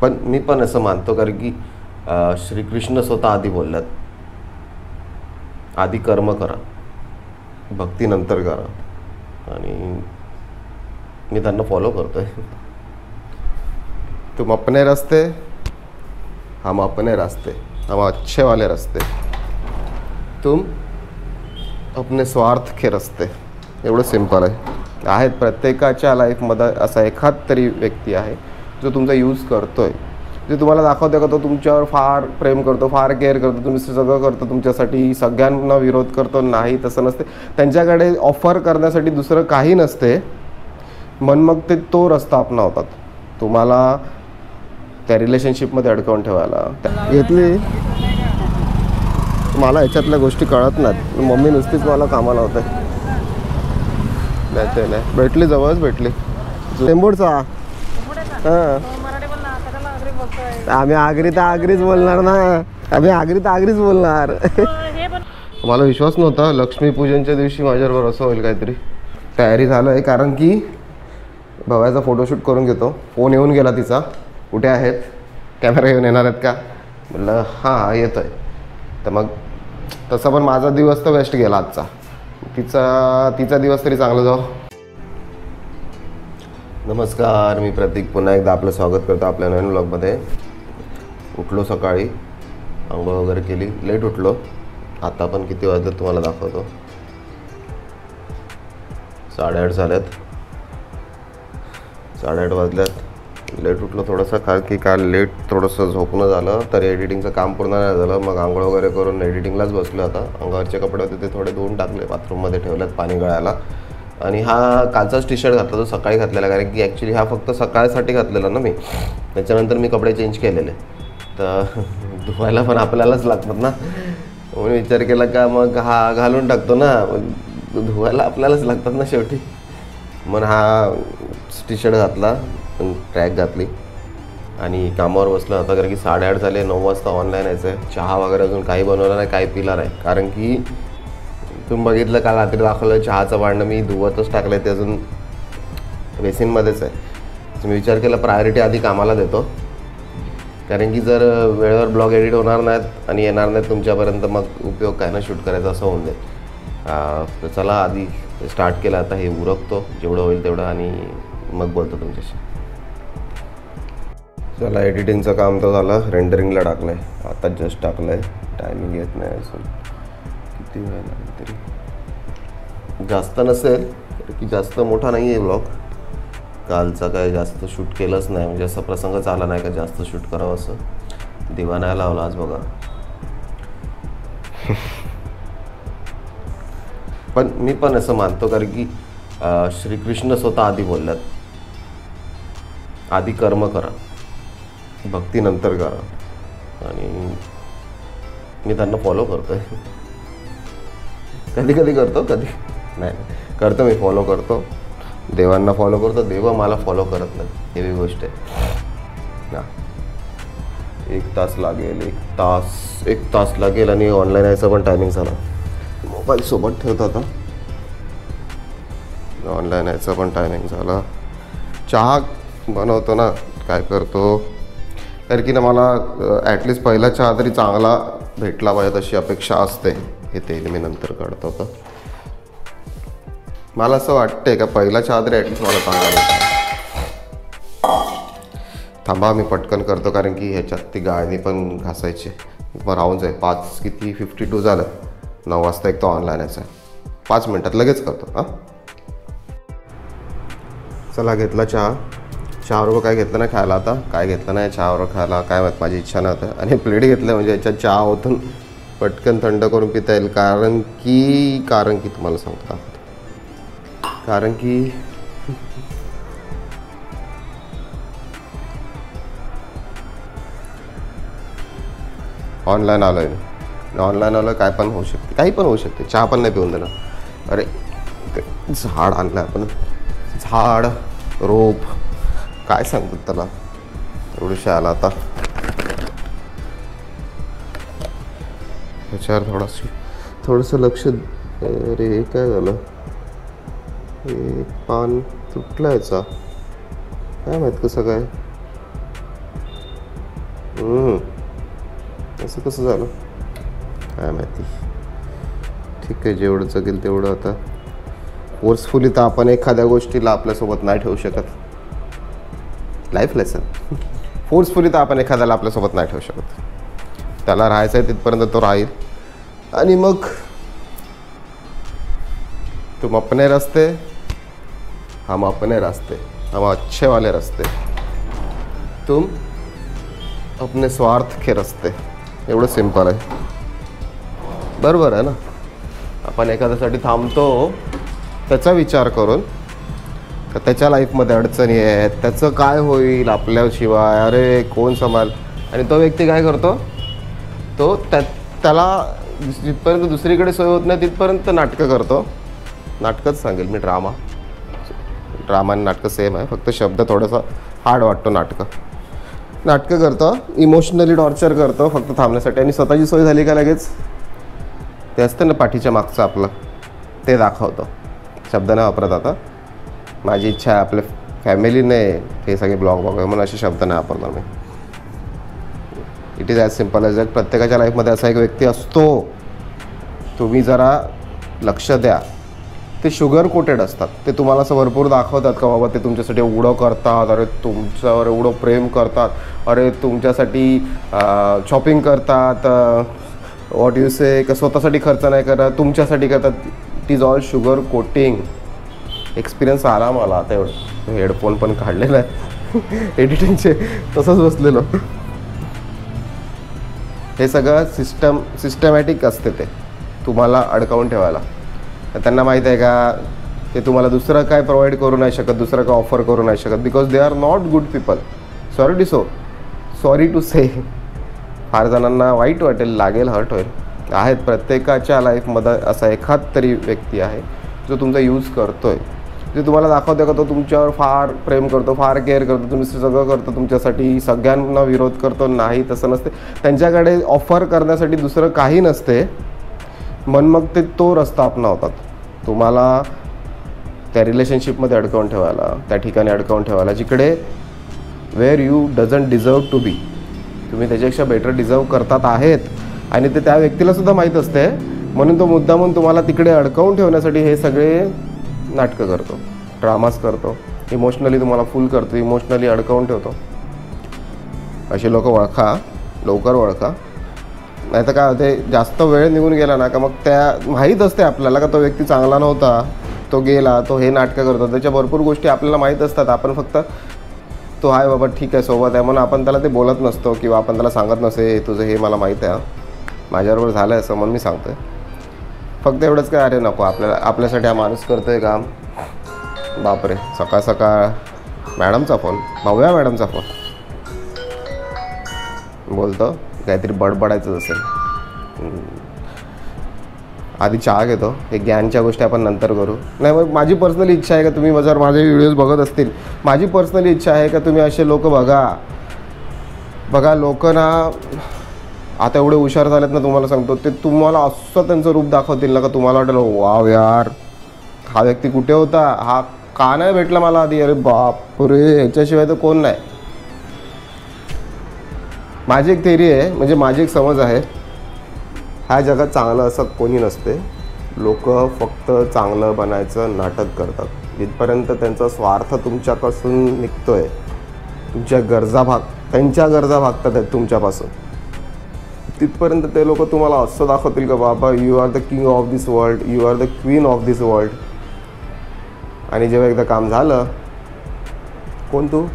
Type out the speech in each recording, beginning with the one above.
पण मी पण असं मानतो, कारण की श्रीकृष्ण स्वतः आधी बोलल्यात, आधी कर्म करा, भक्ती नंतर करा. आणि मी त्यांना फॉलो करतोय. तुम अपने रास्ते, हम अपने रास्ते, हम अच्छे वाले रास्ते, तुम अपने स्वार्थ के रस्ते. एवढं सिंपल आहे. आहेत प्रत्येकाच्या लाईफमध्ये असा एखाद तरी व्यक्ती आहे जो तुमचा यूज करतोय, जे तुम्हाला दाखवतो का तो तुमच्यावर फार प्रेम करतो, फार केअर करतो, तुम्ही सगळं करतो तुमच्यासाठी, सगळ्यांना विरोध करतो. नाही, तसं नसते. त्यांच्याकडे ऑफर करण्यासाठी दुसरं काही नसते, मग ते तो रस्ता अपनावतात तुम्हाला त्या रिलेशनशिपमध्ये अडकवून ठेवायला. घेतली मला ह्याच्यातल्या गोष्टी कळत नाहीत. मम्मी नुसतीच मला कामाला होते. नाही ते नाही भेटली, जवळच भेटली. टेंबूरचा. हां, आम्ही आगरी तर आगरीच बोलणार ना, आम्ही आगरी तर आगरीच बोलणार. मला विश्वास नव्हता लक्ष्मीपूजनच्या दिवशी माझ्याबरोबर असं होईल काहीतरी. तयारी झालं आहे, कारण की भावाचा फोटोशूट करून घेतो. फोन येऊन गेला तिचा, कुठे आहेत, कॅमेरा घेऊन येणार आहेत का. म्हटलं हां येतो आहे. तर मग तसं पण माझा दिवस तर वेस्ट गेला आजचा. तिचा दिवस तरी चांगला जाऊ. नमस्कार, मी प्रतीक पुन्हा एकदा आपलं स्वागत करतो आपल्या नवीन ब्लॉगमध्ये. उठलो सकाळी, आंघोळ वगैरे केली, लेट उठलो. आता पण किती वाजलेत तुम्हाला दाखवतो. 8:30 झाल्यात. 8:30 वाजल्यात. लेट उठलो थोडंसं, कारण की काल लेट थोडंसं झोपणं झालं, तर एडिटिंगचं काम पूर्ण नाही झालं. मग आंघोळ वगैरे करून एडिटिंगलाच बसलो. आता अंगावरचे कपडे होते ते थोडे धुवून टाकले, बाथरूममध्ये ठेवलेत पाणी गळायला. आणि हा कालचाच टी शर्ट घातला, तो सकाळी घातलेला, कारण की ॲक्च्युली हा फक्त सकाळसाठी घातलेला ना मी. त्याच्यानंतर मी कपडे चेंज केलेले, तर धुवायला पण आपल्यालाच लागतात ना. म्हणून विचार केला का मग हा घालून टाकतो ना, धुवायला आपल्यालाच लागतात ना शेवटी. म्हणून हा टी शर्ट घातला, ट्रॅक घातली आणि कामावर बसलो होता. कारण की 8:30 झाले, 9 वाजता ऑनलाईन यायचं आहे. चहा वगैरे अजून काही बनवलं नाही, काही पिला नाही. कारण की तुम्ही बघितलं काल रात्री दाखवलं चहाचं भांडं मी धुवतच टाकलं आहे, ते अजून बेसिनमध्येच आहे. मी विचार केला प्रायोरिटी आधी कामाला देतो, कारण की जर वेळेवर ब्लॉग एडिट होणार नाहीत आणि येणार नाहीत तुमच्यापर्यंत, मग उपयोग काय ना शूट करायचा असं होऊन जाईल. तर चला आधी स्टार्ट केलं. आता हे उरकतो जेवढं होईल तेवढं आणि मग बोलतो तुमच्याशी. चला, एडिटिंगचं काम तर झालं, रेंडरिंगला टाकलं आहे, आता जस्ट टाकलं आहे. टायमिंग येत नाही असून किती वेळ लागेल तरी, जास्त नसेल, की जास्त मोठा नाही आहे ब्लॉग. कालचा काय जास्त शूट केलंच नाही, म्हणजे असा प्रसंगच आला नाही का जास्त शूट करावं असं. दिवा नाही लावला आज बघा. पण मी पण असं मानतो, कारण की श्रीकृष्ण स्वतः आधी बोलल्यात, आधी कर्म करा, भक्ती नंतर करा. आणि मी त्यांना फॉलो करतोय. कधी कधी करतो, कधी नाही करतो. मी फॉलो करतो, देवांना फॉलो करतो, देव मला फॉलो करत नाही, हे बी गोष्ट आहे. 1 तास लागेल, 1 तास लागेल. आणि ऑनलाईन यायचं पण टायमिंग झाला. मोबाईल सोबत ठेवतो आता. ऑनलाईन यायचं पण टायमिंग झाला. चहा बनवतो ना, काय करतो, कारण की ना मला ॲटलिस्ट पहिला चहा तरी चांगला भेटला पाहिजे तशी अपेक्षा असते. हे तेल मी नंतर काढतो. तर मला असं वाटतंय का पहिला चहा तरी ॲटलिस्ट मला चांगला भेटला. थांबा मी पटकन करतो, कारण की ह्याच्यात ती गाळणी पण घासायची. मग राहून जाईल. 5:52 झालं. 9 वाजता एक तो ऑनलाईन यायचा आहे. 5 मिनटात लगेच करतो. हां, चला घेतला चहा. चहाबरोबर काय घेतलं नाही खायला. आता काय घेतलं नाही चहाबरोबर खायला, काय माहीत, माझी इच्छा नव्हतं. आणि प्लेट घेतलं म्हणजे याच्यात चहा ओतून पटकन थंड करून पिता येईल. कारण की तुम्हाला सांगतो, कारण की ऑनलाईन आलो आहे. ऑनलाईन आलं काय पण होऊ शकते, काही पण होऊ शकते. चहा पण नाही पिऊन देणार. अरे झाड आणलं आपण, झाड रोप काय सांगतात त्याला, एवढीशी आला. आता ह्याच्यावर थोडंसं लक्ष. अरे काय झालं, एक पान तुटलं याचा, काय माहीत कसं काय. असं कसं झालं काय माहिती. ठीक आहे, जेवढं जगेल तेवढं. आता फोर्सफुली तर आपण एखाद्या गोष्टीला आपल्यासोबत नाही ठेवू शकत. Life lesson. फोर्सफुली तर आपण एखाद्याला आपल्यासोबत नाही ठेवू शकत. त्याला राहायचं आहे तिथपर्यंत तो राहील. आणि मग तुम अपने रास्ते हम अपने रास्ते, हम अच्छे वाले रास्ते, तुम अपने स्वार्थ के रस्ते. एवढं सिंपल आहे. बरोबर आहे ना. आपण एखाद्यासाठी थांबतो त्याचा विचार करून, तर त्याच्या लाईफमध्ये अडचणी आहेत, त्याचं काय होईल आपल्याशिवाय, अरे कोण संभाल. आणि तो व्यक्ती काय करतो, तो त्याला जिथपर्यंत दुसरीकडे सोय होत नाही तिथपर्यंत नाटकं करतो. नाटकंच सांगेल मी, ड्रामा आणि नाटकं सेम आहे, फक्त शब्द थोडासा हार्ड वाटतो. नाटकं करतो, इमोशनली टॉर्चर करतो फक्त थांबण्यासाठी. आणि स्वतःची सोय झाली का लगेच ते असतं ना पाठीच्या मागचं आपलं, ते दाखवतो. शब्द नाही वापरत आता. माझी इच्छा आहे आपल्या फॅमिलीने हे सगळे ब्लॉग बघावे म्हणून असे शब्द नाही वापरणार मी. It is as simple as that. प्रत्येकाच्या लाईफमध्ये असा एक व्यक्ती असतो, तुम्ही जरा लक्ष द्या. ते शुगर कोटेड असतात. ते तुम्हाला असं भरपूर दाखवतात का बाबा ते तुमच्यासाठी एवढं करतात, अरे तुमच्यावर एवढं प्रेम करतात, अरे तुमच्यासाठी शॉपिंग करतात, व्हॉट यू से, का स्वतःसाठी खर्च नाही करत, तुमच्यासाठी करतात. It is all sugar coating. Experience आला मला. आता एवढं हेडफोन पण काढलेला आहे एडिटिंगचे, तसंच बसलेलो. हे सगळं सिस्टमॅटिक असते. ते तुम्हाला अडकावून ठेवायला. त्यांना माहीत आहे का ते तुम्हाला दुसरं काय प्रोव्हाइड करू नाही शकत, दुसरं काय ऑफर करू नाही शकत, because they are not good people. Sorry to say. फार जणांना वाईट वाटेल, लागेल, हर्ट होईल. आहेत प्रत्येकाच्या लाईफमध्ये असा एखाद तरी व्यक्ती आहे जो तुमचा यूज करतोय, जे तुम्हाला दाखवतो का तो तुमच्यावर फार प्रेम करतो, फार केअर करतो, तुम्ही सगळं करतो तुमच्यासाठी, सगळ्यांना विरोध करतो. नाही, तसं नसते. त्यांच्याकडे ऑफर करण्यासाठी दुसरं काही नसते, म्हणून मग ते तो रस्ता अपनावतात. तुम्हाला त्या रिलेशनशिपमध्ये अडकवून ठेवायला, त्या ठिकाणी अडकवून ठेवायला, जिकडे where you doesn't deserve to be. तुम्ही त्याच्यापेक्षा बेटर डिझर्व करतात आहेत. आणि ते त्या व्यक्तीलासुद्धा माहीत असते, म्हणून तो मुद्दामून तुम्हाला तिकडे अडकवून ठेवण्यासाठी हे सगळे नाटकं करतो, ड्रामाज करतो, इमोशनली तुम्हाला फुल करतो, इमोशनली अडकवून ठेवतो. असे लोक ओळखा, लवकर ओळखा. नाही तर काय होते, जास्त वेळ निघून गेला ना का मग त्या माहीत असते आपल्याला का तो व्यक्ती चांगला नव्हता, तो गेला, तो हे नाटकं करतो. त्याच्या भरपूर गोष्टी आपल्याला माहीत असतात. आपण फक्त तो आहे बाबा ठीक आहे सोबत आहे म्हणून आपण त्याला ते बोलत नसतो, किंवा आपण त्याला सांगत नसे तुझं हे मला माहीत आहे, माझ्याबरोबर झालं आहे असं म्हणून मी सांगतो आहे. फक्त एवढंच काय, अरे नको आपल्यासाठी हा माणूस करतो आहे काम. बापरे, सकाळ सकाळ मॅडमचा फोन, भव्या मॅडमचा फोन. बोलतो काहीतरी बडबडायचं असेल. आधी चहा घेतो. हे ज्ञानच्या गोष्टी आपण नंतर करू. नाही, मग माझी पर्सनली इच्छा आहे का तुम्ही जर माझे व्हिडिओज बघत असतील, माझी पर्सनली इच्छा आहे का तुम्ही असे लोक बघा. लोक ना आता एवढे हुशार झालेत ना, तुम्हाला सांगतो, ते तुम्हाला असं त्यांचं रूप दाखवतील ना का तुम्हाला वाटेल वाव यार, हा व्यक्ती कुठे होता, हा का नाही भेटला मला आधी, अरे बापरे ह्याच्याशिवाय तर कोण नाही. माझी एक थेरी आहे, म्हणजे माझी एक समज आहे, ह्या जगात चांगलं असं कोणी नसते. लोक फक्त चांगलं बनायचं नाटक करतात. जिथपर्यंत त्यांचा स्वार्थ तुमच्यापासून निघतोय, त्यांच्या गरजा भागतात आहेत तुमच्यापासून, तिथपर्यंत ते लोक तुम्हाला असं दाखवतील का बाबा you are the king of this world, you are the queen of this world. आणि जेव्हा एकदा काम झालं, कोण तू,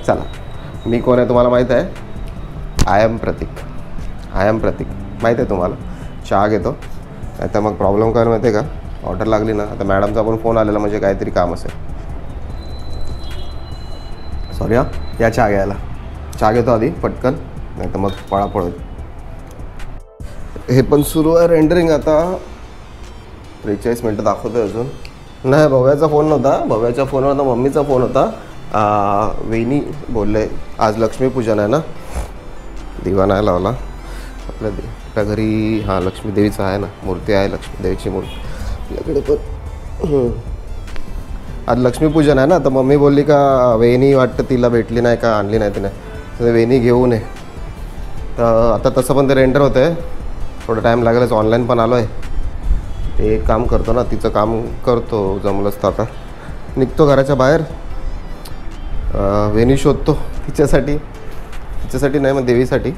चला मी कोण आहे तुम्हाला माहीत आहे, आय एम प्रतीक माहीत आहे तुम्हाला. चहा घेतो, नाही तर मग प्रॉब्लेम काय माहिती आहे का, ऑर्डर लागली ना, आता मॅडमचा पण फोन आलेला म्हणजे काहीतरी काम असेल. सॉरी हां, या चहा घ्यायला. चहा घेतो आधी पटकन, नाही तर मग पळापळ होईल. हे पण सुरू आहे रेंडरिंग. आता 43 मिनटं दाखवतोय अजून. नाही, भव्याचा फोन नव्हता, भव्याच्या फोनवर होता, मम्मीचा फोन होता. वहिनी बोलले आज लक्ष्मीपूजन आहे ना, दिवा नाही लावला आपल्या घरी. हां, लक्ष्मी देवीचं आहे ना, मूर्ती आहे, लक्ष्मी देवीची मूर्ती आपल्याकडे पण. आज लक्ष्मीपूजन आहे ना, तर मम्मी बोलली का वहिनी वाटतं तिला भेटली नाही का, आणली नाही तिने. वेणी घेऊन ये. तर आता तसं पण ते रेंटर होतं आहे, थोडं टाईम लागेलच. ऑनलाईन पण आलो आहे, ते एक काम करतो ना, तिचं काम करतो जमलंच तर. आता निघतो घराच्या बाहेर, वेणी शोधतो तिच्यासाठी नाही, मग देवीसाठी,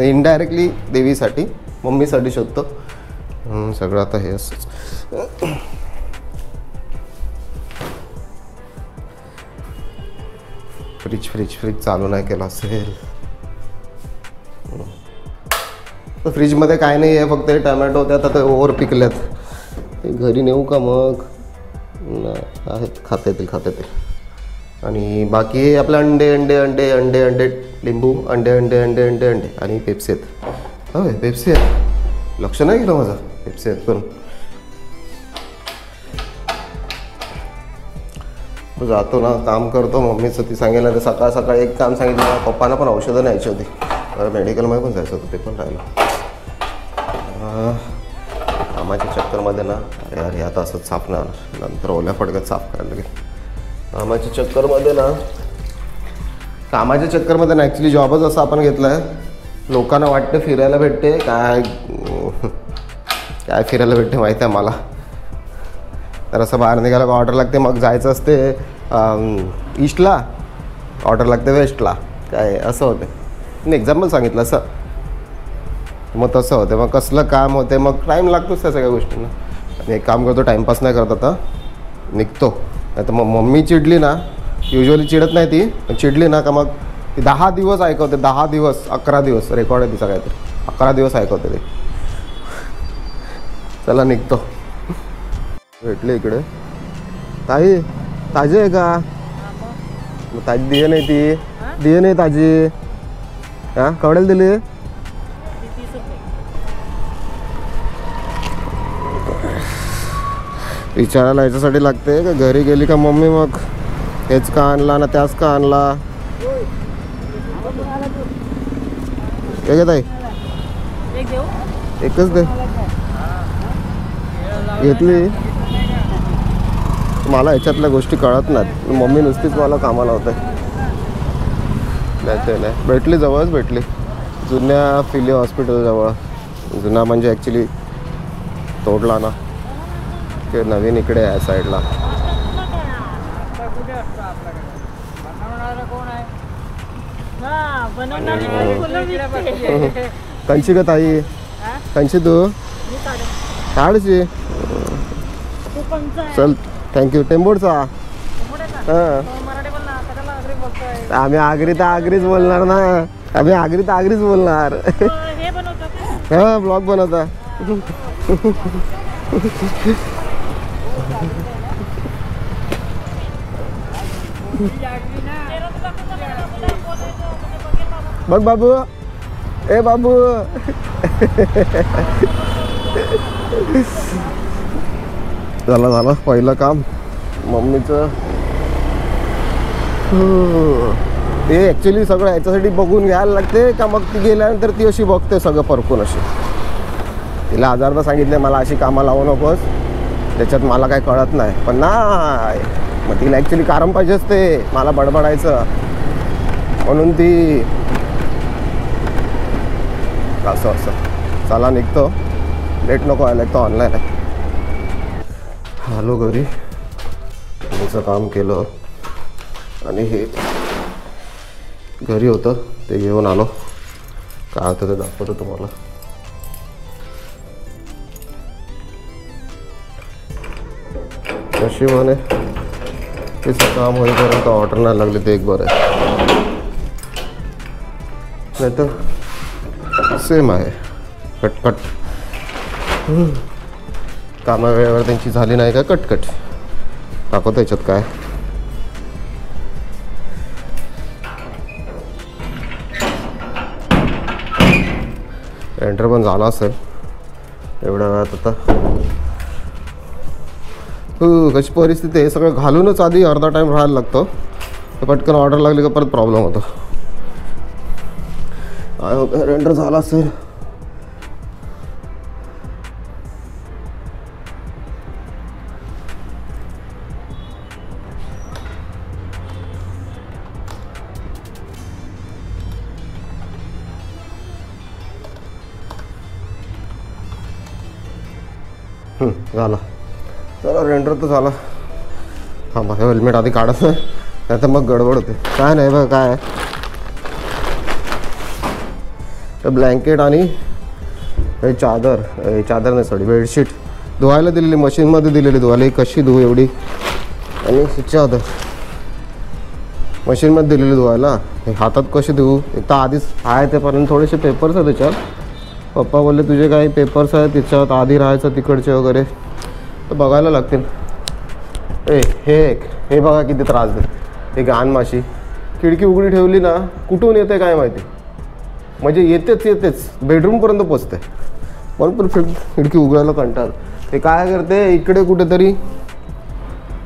इनडायरेक्टली देवीसाठी, मम्मीसाठी शोधतो. सगळं आता हे असंच. फ्रीज चालू नाही केला असेल. तर फ्रीजमध्ये काय नाही आहे, फक्त टमॅटो होते, आता ते ओव्हर पिकल्यात. ते घरी नेऊ का मग? आहेत, खाता येतील. आणि बाकी आपले अंडे, लिंबू, अंडे आणि पेप्सी आहेत. होय, पेप्सी आहेत, लक्ष नाही केलं माझं. पेप्सी आहेत पण जातो ना, काम करतो. मम्मीचं ती सांगेल ना, तर सकाळ एक काम सांगितलं. पप्पांना पण औषधं न्यायची होती, मेडिकलमध्ये पण जायचं होतं, ते पण राहिलं. कामाच्या चक्करमध्ये ना, अरे आता असंच साफ नाही होणार, नंतर ओल्या फडक्यात साफ करायला लागेल. कामाच्या चक्करमध्ये ना ॲक्च्युली जॉबच असं आपण घेतलं आहे. लोकांना वाटतं फिरायला भेटते, काय फिरायला भेटते माहिती आहे मला. तर असं बाहेर निघायला ऑर्डर लागते, मग जायचं असते ईस्टला, ऑर्डर लागते वेस्टला, काय असं होतं. एक्झाम्पल सांगितलं असं, मग तसं होतं. मग कसलं काम होते, मग टाईम लागतोच त्या सगळ्या गोष्टींना. आणि एक काम करतो, टाईमपास नाही करत आता, निघतो. नाही तर मग मम्मी चिडली ना, युजली चिडत नाही ती, पण चिडली ना का मग ती 10 दिवस ऐकवते. 10 दिवस 11 दिवस रेकॉर्ड आहे तिचा काहीतरी, 11 दिवस ऐकवते ते. चला निघतो. भेटले इकडे ताई, ताजी आहे का? ताजी दिये नाही, ती दिये नाही ताजी. हां, केवढ्याला दिली? विचारायला याच्यासाठी लागते का घरी गेली का मम्मी मग हेच का आणला ना त्याच का आणला? हे ताई, एकच दे. घेतली. मला ह्याच्यातल्या गोष्टी कळत नाहीत. मम्मी नुसतीच मला कामाला होते. नाही ते नाही भेटली, जवळच भेटली, जुन्या फिली हॉस्पिटलजवळ. जुना म्हणजे ॲक्च्युली तोडला ना, ते नवीन इकडे आहे साईडला. कंची का ताई? कंची तू काढची. चल, थँक्यू. टेंबोडचा. हां, आम्ही आगरी तर आगरीच बोलणार ना, आम्ही आगरी तर आगरीच बोलणार. हां, ब्लॉग बनवता. बघ बाबू, ए बाबू. झालं पहिलं काम मम्मीचं. ते ॲक्च्युली सगळं याच्यासाठी बघून घ्यायला लागते का, मग ती गेल्यानंतर ती अशी बघते सगळं परकून अशी. तिला हजारदा सांगितलं मला अशी कामं लावू नकोस, त्याच्यात मला काही कळत नाही. पण नाही, मग तिला ॲक्च्युली कारण पाहिजे असते मला बडबडायचं, म्हणून ती असं. चला निघतो, लेट नको व्हायला, एक तर ऑनलाईन आहे. आलो घरी, तिचं काम केलं आणि हे घरी होतं ते घेऊन आलो. काय होतं ते दाखवतो तुम्हाला. नशिबाने तिचं काम होईपर्यंत ऑर्डर नाही लागले, ते एक बरं आहे. नाही तर सेम आहे, कटकट. कामा वेळेवर त्यांची झाली नाही का कटकट दाखवतो याच्यात काय. एंटर पण झाला असेल एवढ्या वेळात. आता कशी परिस्थिती आहे, सगळं घालूनच आधी अर्धा टाईम राहायला लागतो. पटकन ऑर्डर लागली का परत प्रॉब्लेम होतो. एंटर झाला असेल. झालं. चला रेंडर तर झाला. हां बघा हेल्मेट आधी काढत नाही तर मग गडबड होते. काय नाही बघा काय तर ब्लँकेट आणि हे चादर नाही सॉरी बेडशीट धुवायला दिलेली, मशीनमध्ये दिलेली धुवायला. ही कशी धुवू एवढी, आणि चादर मशीनमध्ये दिलेली धुवायला. हे हातात कशी धुवू, एक तर आधीच आहे ते पर्यंत थोडेसे पेपर्स आहेत त्याच्यात. पप्पा बोलले तुझे काही पेपर्स आहेत त्याच्यात आधी राहायचं तिकडचे वगैरे, तर बघायला लागतील. हे बघा किती त्रास देत. हे घाण माशी. खिडकी उघडी ठेवली ना कुठून येते काय माहिती, म्हणजे येतेच बेडरूमपर्यंत पोचते. पण खिडकी उघडायला कंटाळ. ते काय करते इकडे कुठेतरी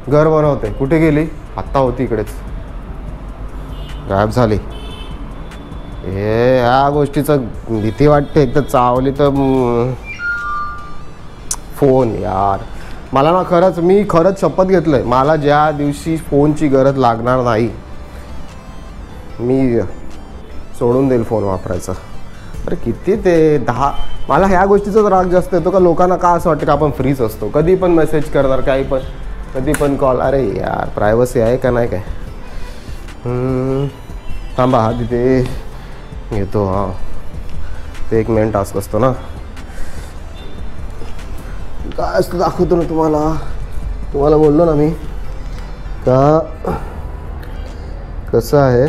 घर बनवते. कुठे गेली, आत्ता होती इकडेच, गायब झाली. हे ह्या गोष्टीचं भीती वाटते. एक तर चावली तर फोन. यार मला ना मी खरंच शपथ घेतलं आहे, मला ज्या दिवशी फोनची गरज लागणार नाही मी सोडून देईल फोन वापरायचा. अरे किती ते 10. मला ह्या गोष्टीचाच राग जास्त येतो का लोकांना का असं वाटतं का आपण फ्रीच असतो, कधी पण मेसेज करणार, काही पण कधी पण कॉल. अरे यार प्रायव्हसी आहे का नाही काय. थांबा हा तिथे घेतो. हां ते एक मेन टास्क असतो ना. काय असतं दाखवतो ना तुम्हाला बोललो ना मी का कसं आहे.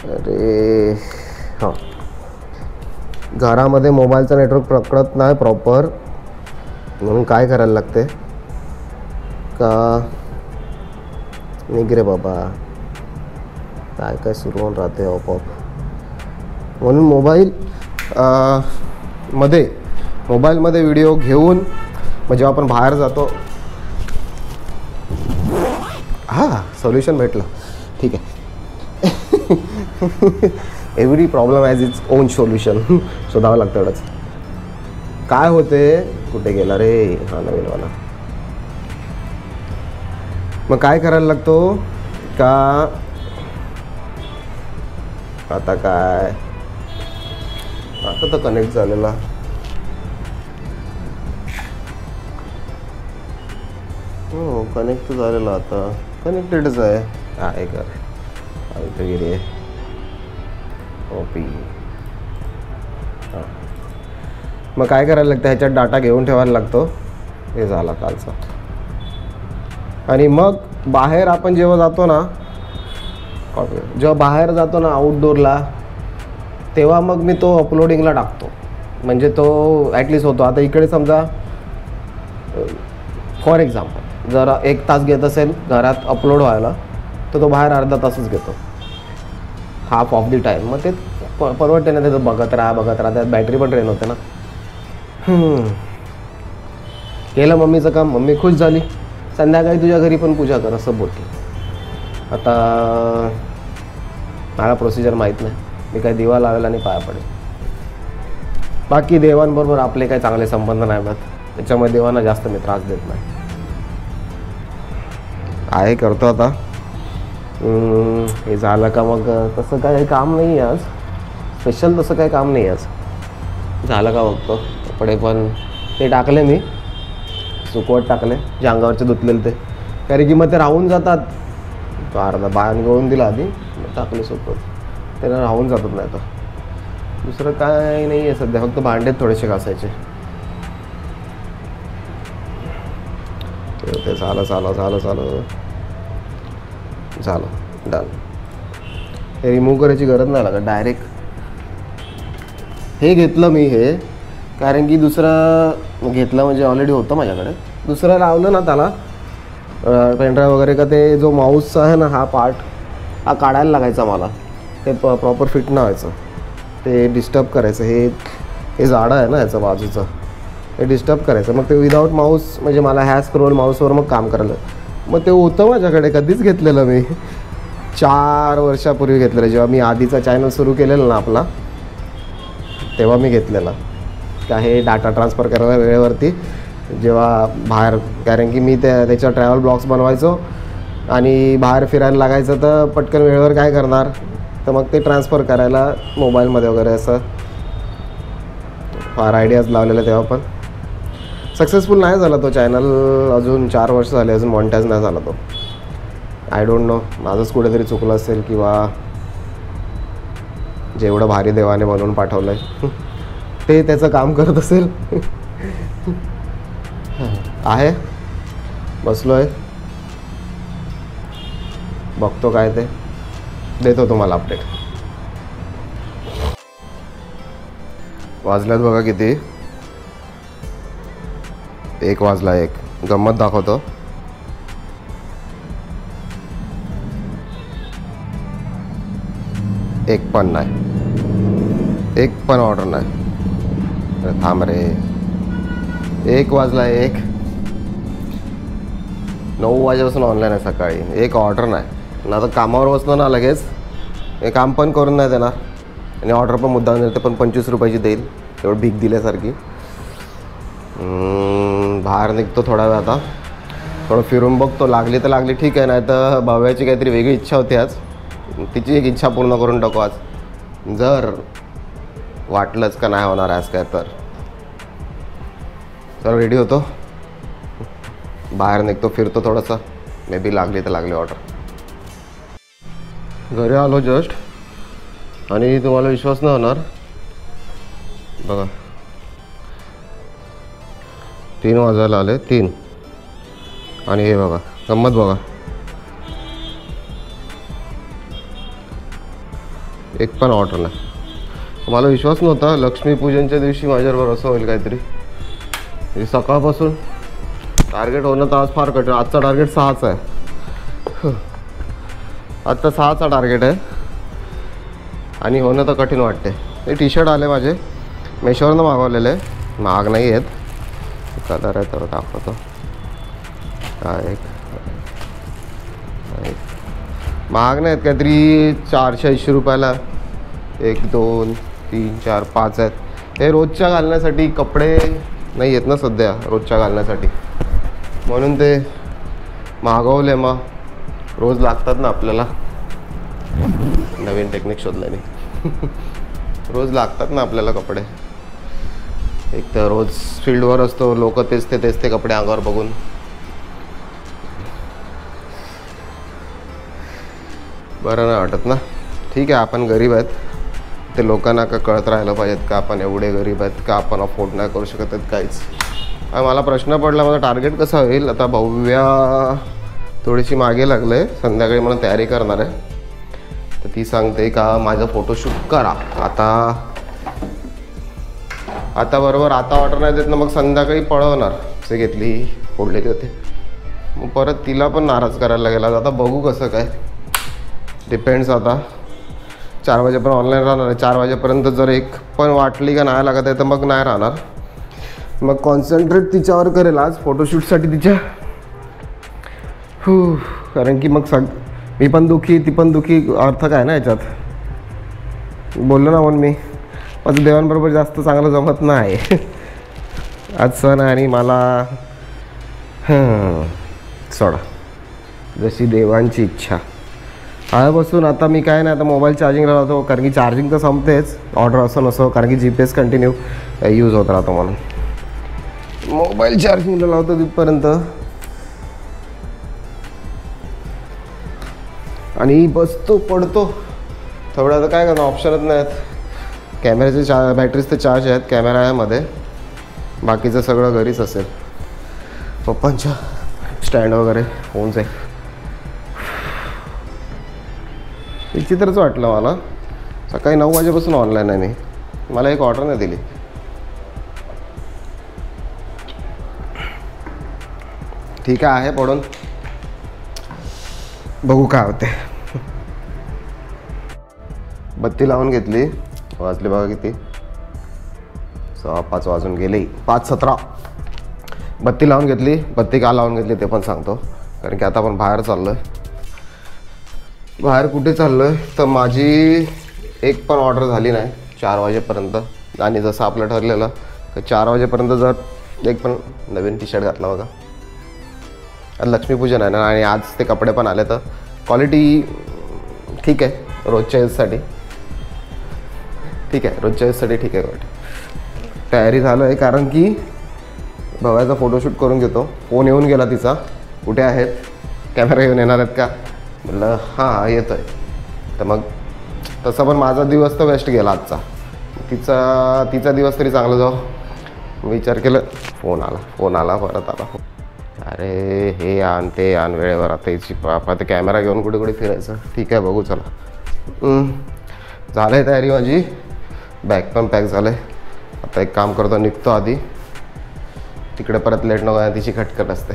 अरे हां घरामध्ये मोबाईलचा नेटवर्क पकडत नाही प्रॉपर, म्हणून काय करायला लागते का निघ रे बाबा, काय सुरू होऊन राहते आपोआप. म्हणून मोबाईलमध्ये व्हिडिओ घेऊन मग जेव्हा आपण बाहेर जातो. हां सोल्युशन भेटलं. ठीक आहे. Every problem has its own solution. शोधावं लागतं एवढंच. काय होते, कुठे गेला रे हा नवीनवाला. मग काय करायला लागतो का आता तर कनेक्ट झालेला. हो कनेक्ट झालेला, आता कनेक्टेडच आहे. आहे का इथे गेली आहे ओपी. हां मग काय करायला लागतं, ह्याच्यात डाटा घेऊन ठेवायला लागतो. हे झाला कालचा. आणि मग बाहेर आपण जेव्हा जातो ना आउटडोअरला, तेव्हा मग मी तो अपलोडिंगला टाकतो. म्हणजे तो ॲटलिस्ट होतो. आता इकडे समजा फॉर एक्झाम्पल जर 1 तास घेत असेल घरात अपलोड व्हायला, तर तो बाहेर अर्धा तासच घेतो, हाफ ऑफ दी टाईम. मग ते परवडते ना, त्याचं बघत राहा त्यात बॅटरी पण ड्रेन होते ना. केलं मम्मीचं काम, मम्मी खुश झाली. संध्याकाळी तुझ्या घरी पण पूजा कर असं बोलते. आता मला प्रोसिजर माहीत नाही, मी काय दिवा लावेल आणि पाया पडेल. बाकी देवांबरोबर आपले काही चांगले संबंध नाही होत, त्याच्यामुळे देवांना जास्त मी त्रास देत नाही. आहे करतो आता. हे झालं का मग तसं काही काम नाही आहे आज स्पेशल, तसं काही काम नाही आज. झालं का बघतो. कपडे पण ते टाकले मी, सुकवत टाकले जे अंगावरचे धुतलेले ते, कारण की मग ते राहून जातात. अर्धा बाहेर गळून दिला आधी, टाकले सुकवत, त्याला राहून जातात. नाही तर दुसरं काय नाही आहे सध्या, फक्त भांडेत थोडेसे घासायचे. ते झालं डन. हे रिमूव्ह करायची गरज नाही लागत, डायरेक्ट हे घेतलं मी. हे कारण की दुसरं घेतलं म्हणजे ऑलरेडी होतं माझ्याकडे. दुसरं लावलं ना त्याला पेनड्राईव्ह वगैरे का, ते जो माऊसचा आहे ना हा पार्ट हा काढायला लागायचा मला. ते प्रॉपर फिट नाही व्हायचं, ते डिस्टर्ब करायचं. हे जाडं आहे ना याचं बाजूचं, हे डिस्टर्ब करायचं. मग ते विदाऊट माऊस म्हणजे मला ह्या स्क्रोल माऊसवर मग काम करायला. मग ते होतं माझ्याकडे, कधीच घेतलेलं मी 4 वर्षापूर्वी घेतलेलं. जेव्हा मी आधीचा चॅनल सुरू केलेलं ना आपला, तेव्हा मी घेतलेला का हे डाटा ट्रान्सफर करायला वेळेवरती. जेव्हा बाहेर, कारण की मी त्याच्या ट्रॅव्हल ब्लॉग्स बनवायचो आणि बाहेर फिरायला लागायचं, तर पटकन वेळेवर काय करणार, तर मग ते ट्रान्सफर करायला मोबाईलमध्ये वगैरे असं फार आयडियाज लावलेलं तेव्हा. पण सक्सेसफुल नाही झाला तो चॅनल, अजून 4 वर्ष झाले अजून मॉनिटाईज नाही झाला तो. आय डोंट नो, माझंच कुठेतरी चुकलं असेल किंवा जेवढं भारी देवाने बनवून पाठवलं आहे ते त्याचं काम करत असेल. आहे बसलो आहे, बघतो काय ते, देतो तुम्हाला अपडेट. वाजल्यात बघा किती, 1 वाजला. 1 गंमत दाखवतो. एक पण नाही, एक पण ऑर्डर नाही. अरे थांब रे, 1 वाजला. 1 9 वाजेपासून ऑनलाईन आहे सकाळी, एक ऑर्डर नाही. ना आता कामावर बसलो ना लगेच हे काम पण करून नाही देणार आणि ऑर्डर पण मुद्दाम देते, पण 25 रुपयाची देईल, एवढं भीक दिल्यासारखी. बाहेर निघतो थोडा वेळ, आता थोडं फिरून बघतो, लागली तर लागली ठीक आहे, नाही तर भाव्याची काहीतरी वेगळी इच्छा होती आज, तिची एक इच्छा पूर्ण करून टाकू आज. जर वाटलंच का नाही होणार आज काय तर रेडी होतो, बाहेर निघतो, फिरतो थोडंसं, मे बी लागली तर लागली ऑर्डर. घरी आलो जस्ट, आणि तुम्हाला विश्वास नाही होणार बघा, 3 वाजायला आले. 3 आणि हे बघा गंमत बघा, एक पण ऑर्डर नाही. मला विश्वास नव्हता लक्ष्मीपूजनच्या दिवशी माझ्याबरोबर असं होईल काहीतरी. सकाळपासून टार्गेट होणं तर आज फार कठीण. आजचा टार्गेट 6चा आहे, आजचा 6चा टार्गेट आहे आणि होणं तर कठीण वाटते. हे टी शर्ट आले माझे, मेशोवरनं मागवलेले, महाग नाही आहेत. कलर आहे तर दाखवतो. काय महाग नाही आहेत, काहीतरी 480 रुपयाला 1 2 3 4 5 आहेत. हे रोजच्या घालण्यासाठी कपडे नाही आहेत ना सध्या रोजच्या घालण्यासाठी, म्हणून ते मागवले. मग रोज लागतात ना आपल्याला, नवीन टेक्निक शोधलं मी. रोज लागतात ना आपल्याला कपडे. एक तर रोज फील्डवर असतो, लोक तेच ते कपडे अंगावर बघून बरं नाही वाटत ना. ठीक आहे, आपण गरीब आहेत, ते लोकांना का कळत राहिलं पाहिजेत का आपण एवढे गरीब आहेत, का आपण अफोर्ड नाही करू शकत आहेत काहीच. मला प्रश्न पडला माझा टार्गेट कसा होईल. आता भव्या थोडीशी मागे लागलं आहे, संध्याकाळी मला तयारी करणार आहे, तर ती सांगते का माझं फोटोशूट करा. आता बरोबर आता ऑर्डर नाही देत ना, मग संध्याकाळी पळवणार. असे घेतली फोडलेली होते, मग परत तिला पण नाराज करायला गेला. आता बघू कसं काय, डिपेंड्स. आता 4 वाजेपर्यंत ऑनलाईन राहणार आहे. 4 वाजेपर्यंत जर एक पण वाटली का नाही लागत आहे तर मग नाही राहणार. मग कॉन्सन्ट्रेट तिच्यावर करेल आज फोटोशूटसाठी तिच्या. कारण की मग मी पण दुखी, ती पण दुखी, अर्थ काय ना याच्यात. बोललो ना म्हणून मी, माझं देवांबरोबर जास्त चांगलं जमत नाही. आज सण आहे आणि मला सोडा, जशी देवांची इच्छा. आल्यापासून आता मी काय नाही, आता मोबाईल चार्जिंगला लावतो, कारण की चार्जिंग तर संपतेच, ऑर्डर असं नसो, कारण की GPS कंटिन्यू यूज होत राहतो म्हणून मोबाईल चार्जिंगला लावतो तिथपर्यंत. आणि बसतो पडतो थोडं. आता काय करणार, ऑप्शनच नाहीत. कॅमेऱ्याचे बॅटरीज तर चार्ज आहेत कॅमेऱ्यामध्ये, बाकीचं सगळं घरीच असेल. पप्पांच्या स्टँड वगैरे फोनच आहे. विचित्रच वाटलं मला, सकाळी 9 वाजेपासून ऑनलाईन आहे मी, मला एक ऑर्डर नाही दिली. ठीक आहे पडून, बघू काय होते. बत्ती लावून घेतली, वाजले बघा किती, 5 वाजून गेले, 5:17. बत्ती लावून घेतली. बत्ती का लावून घेतली ते पण सांगतो, कारण की आता आपण बाहेर चाललो आहे. बाहेर कुठे चाललो आहे तर माझी एक पण ऑर्डर झाली नाही 4 वाजेपर्यंत. आणि जसं आपलं ठरलेलं तर 4 वाजेपर्यंत जर एक पण नवीन टी शर्ट घातला बघा. आज लक्ष्मीपूजन आहे ना, आणि आज ते कपडे पण आले, तर क्वालिटी ठीक आहे रोजच्या यूजसाठी. ठीक आहे रोजच्या यूजसाठी ठीक आहे. तयारी झालं आहे, कारण की भव्याचा फोटोशूट करून घेतो. फोन येऊन गेला तिचा, कुठे आहेत, कॅमेरा घेऊन येणार आहेत का? म्हटलं हां येतो आहे. तर मग तसं पण माझा दिवस तर वेस्ट गेला आजचा, तिचा दिवस तरी चांगला जाऊ विचार केलं. फोन आला परत आला. अरे हे आण ते आण वेळेवर. आता याची बापा ते कॅमेरा घेऊन कुठे कुठे फिरायचं. ठीक आहे बघू चला. झालं आहे तयारी माझी, बॅग पण पॅक झालं आहे. आता एक काम करतो, निघतो आधी, तिकडे परत लेट नको आहे, तिची खटखट असते.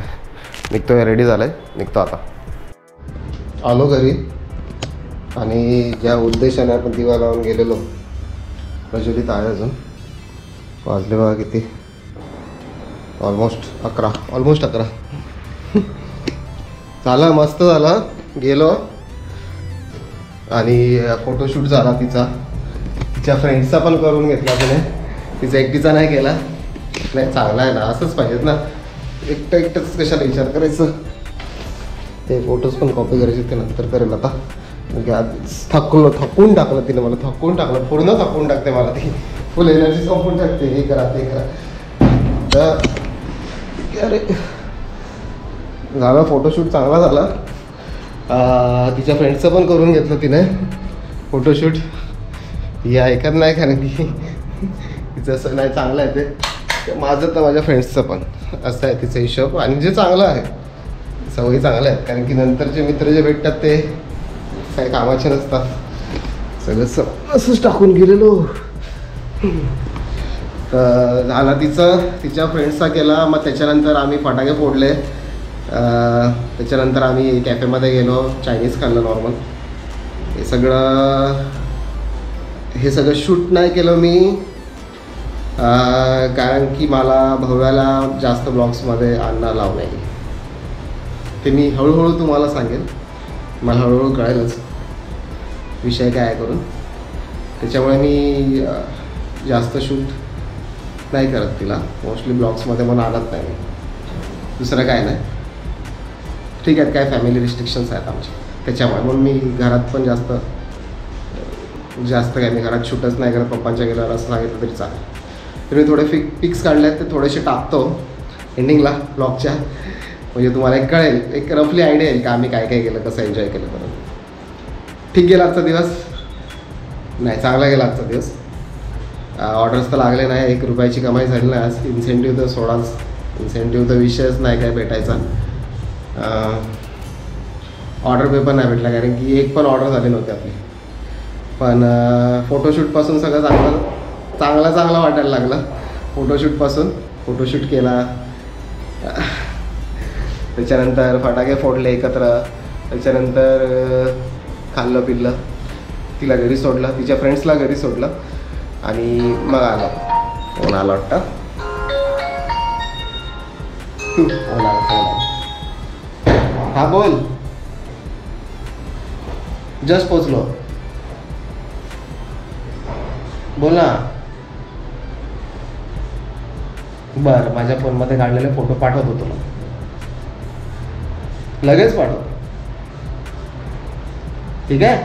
निघतो, हे रेडी झालं आहे, निघतो आता. आलो घरी आणि ज्या उद्देशाने आपण दिवा लावून गेलेलो प्रज्वलित आहे अजून. वाजले बघा किती, ऑलमोस्ट 11. झालं, मस्त झालं. गेलो आणि फोटोशूट झाला तिच्या फ्रेंड्सचा पण करून घेतला तिने, तिचा एकटीचा नाही केला. नाही चांगला आहे ना, असंच पाहिजेत ना, एकटंच कशाला विचार करायचं. ते फोटोज पण कॉपी करायचे, ते नंतर करेल आता. म्हणजे आज थकून टाकलं तिने मला, पूर्ण थकून टाकते मला ती. फुल एनर्जी संपून टाकते, हे करा ते करा. तर अरे झाला फोटोशूट, चांगला झाला. तिच्या फ्रेंड्सचं पण करून घेतलं तिने फोटोशूट. ही ऐकत नाही, कारण की तिचं असं नाही, चांगलं आहे ते. माझं तर माझ्या फ्रेंड्सचं पण असं आहे तिचा हिशोब. आणि जे चांगलं आहे, सवयी चांगल्या आहेत, कारण की नंतरचे मित्र जे भेटतात ते काही कामाचे नसतात. सगळं असंच टाकून गेलेलो. तर झाला तिच्या फ्रेंड्सचा केला. मग त्याच्यानंतर आम्ही फटाके फोडले. त्याच्यानंतर आम्ही कॅफेमध्ये गेलो, चायनीज खाल्लं नॉर्मल. हे सगळं शूट नाही केलं मी, कारण की मला भव्याला जास्त ब्लॉग्समध्ये आणणं लावू नाही. ते मी हळूहळू तुम्हाला सांगेल, मला हळूहळू कळेलच विषय काय आहे करून. त्याच्यामुळे मी जास्त शूट नाही करत तिला. मोस्टली ब्लॉग्समध्ये मला आणत नाही मी, दुसरं काय नाही. ठीक आहे, काय फॅमिली रिस्ट्रिक्शन्स आहेत आमचे, त्याच्यामुळे म्हणून मी घरात पण जास्त काय मी घरात शूटच नाही करत. पप्पांच्या गेल्यावर असं सांगितलं तरी चालेल. तर मी थोडे पिक्स काढले आहेत, ते थोडेसे टाकतो एंडिंगला ब्लॉगच्या, म्हणजे तुम्हाला एक कळेल, एक रफली आयडिया येईल का आम्ही काय काय केलं, कसं एन्जॉय केलं. परत ठीक गेला आजचा दिवस, नाही चांगला गेला आजचा दिवस. ऑर्डर्स तर लागले नाही, 1 रुपयाची कमाई झाली नाही आज. इन्सेंटिव्ह तर सोडाच, इन्सेंटिव्ह तर विषयच नाही काय भेटायचा. ऑर्डर पेपर नाही भेटला, कारण की एक पण ऑर्डर झाली नव्हती आपली. पण फोटोशूटपासून सगळं चांगलं वाटायला लागलं. फोटोशूट केला, त्याच्यानंतर फटाके फोडले एकत्र, त्याच्यानंतर खाल्लं पिल्लं, तिला घरी सोडलं, तिच्या फ्रेंड्सला घरी सोडलं आणि मग आलो. फोन आला वाटतं, फोन आला. हा बोल, जस्ट पोचलो, बोल ना. बरं, माझ्या फोनमध्ये काढलेले फोटो पाठवतो तुला, लगेच पाठव. ठीक आहे,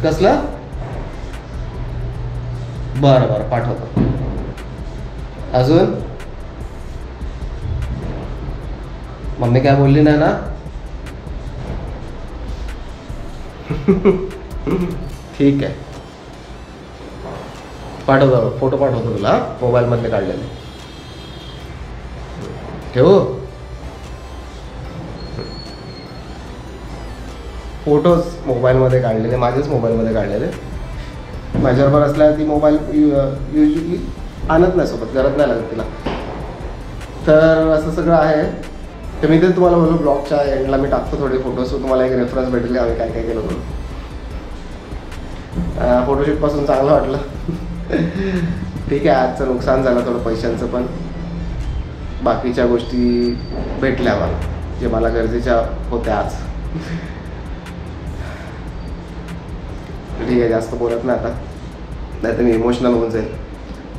कसलं? बरं पाठवतो. अजून मम्मी काय बोलली नाही ना? ठीक आहे, पाठवतो, फोटो पाठवतो तुला मोबाईलमधले काढलेले. ठेवू फोटोज मोबाईलमध्ये काढलेले, माझ्याच मोबाईलमध्ये काढलेले. माझ्याबरोबर असल्या ती मोबाईल युजली आणत नाही सोबत, गरज नाही लागत तिला. तर असं सगळं आहे. तर मी ते तुम्हाला बोललो ब्लॉगच्या एंडला मी टाकतो थोडे फोटोज, तुम्हाला एक रेफरन्स भेटेल आम्ही काय काय केलं म्हणून. फोटोशूटपासून चांगलं वाटलं. ठीक आहे, आजचं नुकसान झालं थोडं पैशांचं, पण बाकीच्या गोष्टी भेटल्या मला जे मला गरजेच्या होत्या आज. ठीक आहे, जास्त बोलत नाही आता, नाही तर मी इमोशनल होऊन जाईल.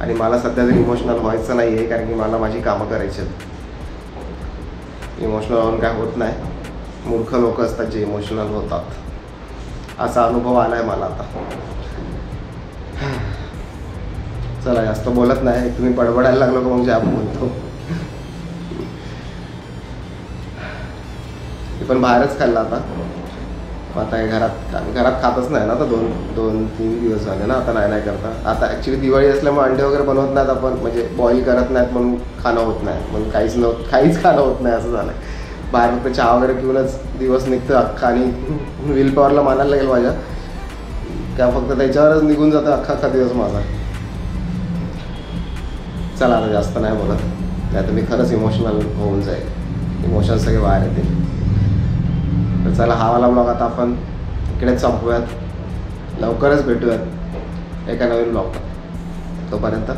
आणि मला सध्या तरी इमोशनल व्हायचं नाही आहे, कारण की मला माझी कामं करायची आहेत. इमोशनल होऊन काय होत नाही, मूर्ख लोक असतात जे इमोशनल होतात, असा अनुभव आला आहे मला आता. चला जास्त बोलत नाही, तुम्ही बडबडायला लागलो का मग जाम बोलतो. मी पण बाहेरच खाल्ला आता. आता हे घरात खातच नाही ना आता 2-3 दिवस झाले ना, आता नाही करता. आता ॲक्च्युली दिवाळी असल्यामुळे अंडे वगैरे बनवत नाहीत आपण, म्हणजे बॉईल करत नाहीत म्हणून खाणं होत नाही, म्हणून काहीच खाणं होत नाही असं झालं. बाहेर फक्त चहा वगैरे पिऊनच दिवस निघतो अख्खा, आणि विल पॉवरला मानायला लागेल माझ्या, त्या फक्त त्याच्यावरच निघून जातं अख्खा दिवस माझा. चला आता जास्त नाही बोलत, नाही तर मी खरंच इमोशनल होऊन जाईल, इमोशन्स सगळे बाहेर येतील. तर चला हा वाला ब्लॉग आता आपण इकडेच संपवूयात. लवकरच भेटूयात एका नवीन ब्लॉगला. तोपर्यंत